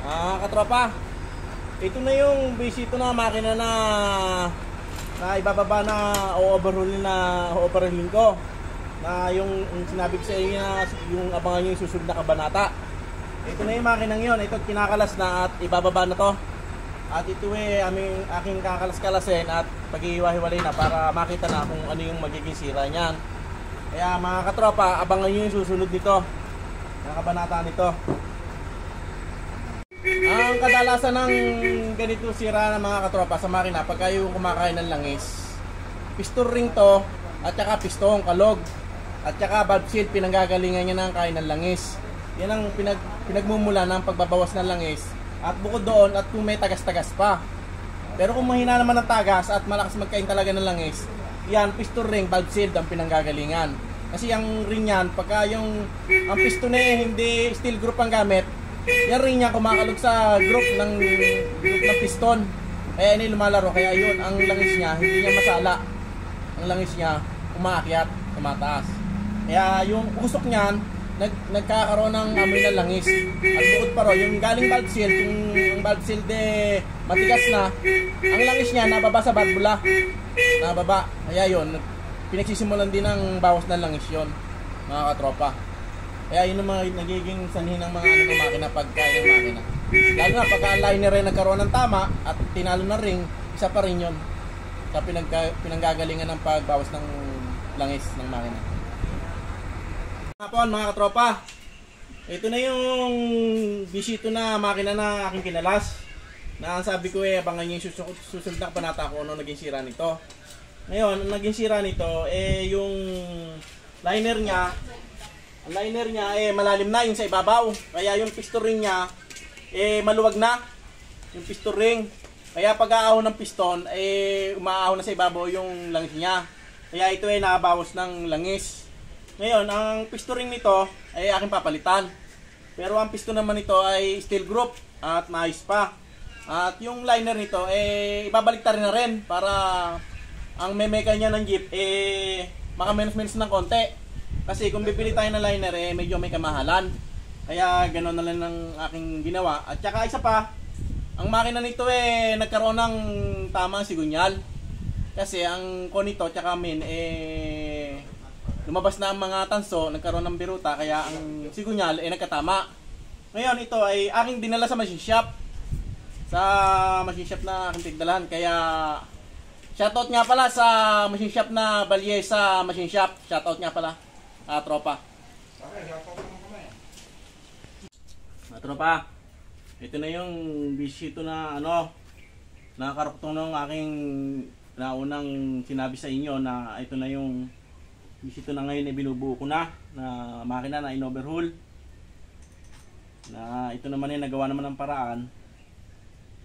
Katropa, ito na yung bisito na makina na ibababa na o-overhauling ko. Na yung sinabi ko sa inyo na yung abangan nyo yung susunod na kabanata. Ito na yung makinang yun. Ito kinakalas na at ibababa na to. At ito aking kakalas-kalasin at pag-ihiwa-hiwalay na para makita na kung ano yung magiging sira niyan. Kaya mga katropa, abangan nyo yung susunod nito. Yung kabanata nito. Ang kadalasan ng ganito sira ng mga katropa sa makina pagka yung kumakain ng langis, piston ring to at saka piston, kalog at saka valve seal, pinanggagalingan niya ng kain ng langis. Yan ang pinagmumula ng pagbabawas ng langis. At bukod doon, at kung may tagas-tagas pa. Pero kung mahina naman ang tagas at malakas magkain talaga ng langis, yan, piston ring, valve seal ang pinanggagalingan. Kasi yung ring yan, pagka ang piston hindi steel group ang gamit, yan ring niya kumakalog sa group ng piston. Kaya ini lumalaro. Kaya yun, ang langis niya hindi niya masala. Ang langis niya umaakyat, tumataas. Kaya yung usok niyan nagkakaroon ng amoy ng langis. At bukod pa ron, yung galing valve seal, yung valve seal matigas na, ang langis niya nababa sa valvula. Nababa. Kaya yun, pinagsisimulan din ng bawas ng langis yun, mga katropa. Kaya yun ang mga nagiging sanhin ng mga makina pagkain ng makina. Lalo na pagka ang liner rin nagkaroon ng tama at tinalo na ring, isa pa rin yun sa pinanggagalingan ng pagbawas ng langis ng makina. Hapon mga katropa, ito na yung bisito na makina na aking kinalas. Na ang sabi ko abangan nyo yung susunod na kabanata ko ano naging sira nito. Ngayon, ang naging sira nito yung liner niya. Ang liner niya malalim na yung sa ibabaw. Kaya yung piston ring niya maluwag na. Yung piston ring. Kaya pag aahon ng piston umaahon na sa ibabaw yung langis niya. Kaya ito nakabawas ng langis. Ngayon, ang piston ring nito ay aking papalitan. Pero ang piston naman nito ay steel group at maayos pa. At yung liner nito ibabaliktad na rin para ang memeka niya ng jeep maka-menos-menos ng konti. Kasi kung bibili tayo ng liner medyo may kamahalan. Kaya gano'n na lang ang aking ginawa. At saka isa pa, ang makina nito nagkaroon ng tamang sigunyal. Kasi ang konito at saka lumabas na ang mga tanso, nagkaroon ng biruta, kaya ang sigunyal nagkatama. Ngayon ito ay aking dinala sa machine shop. Sa machine shop na aking tigdalan. Kaya shoutout nga pala sa machine shop na Balye sa machine shop. Shoutout nga pala. Tropa. Tropa, ito na yung bisito na nakakaruktong ng aking naunang sinabi sa inyo na ito na yung bisito na ngayon binubuo ko na makina na in-overhaul. Na ito naman nagawa naman ng paraan.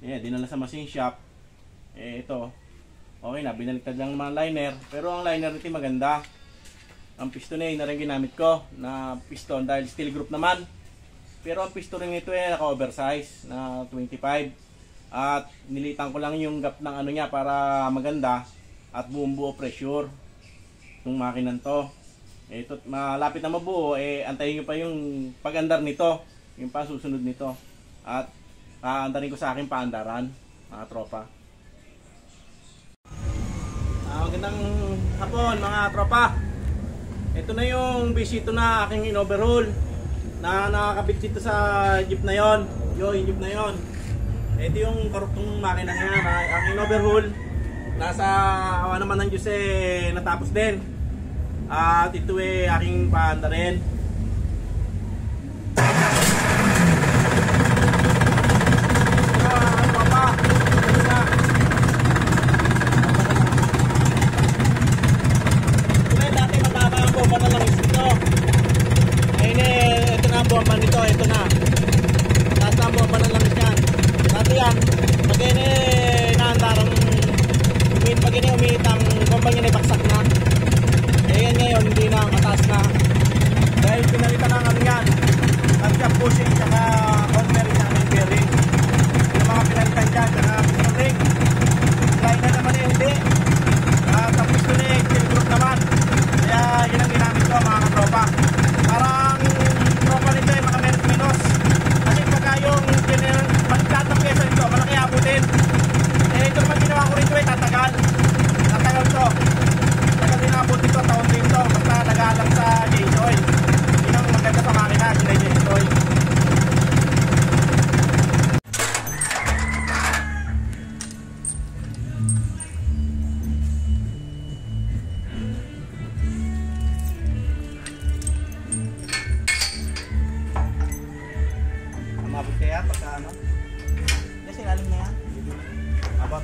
Dinala sa machine shop. Ito. Okay na, binaliktad lang ng mga liner. Pero ang liner nito maganda. Ang piston na rin ginamit ko na piston dahil steel group naman. Pero ang piston rin ito naka-oversize na 25. At nilitan ko lang yung gap ng niya para maganda at buong-buo pressure ng makinan to. Ito malapit na mabuo antayin nyo pa yung pag-andar nito, yung pasusunod nito. At antarin ko sa aking paandaran, mga tropa. Magandang hapon mga tropa. Ito na yung bisito na aking in-overhaul na nakakabit dito sa jeep na yon. Yung jeep na yon. Ito yung karuktong makina niya na aking in-overhaul. Nasa awa naman ng Diyos natapos din. At ito aking paanda rin. Umabot kaya pagka ano? Yes, ilalim na yan. Abot.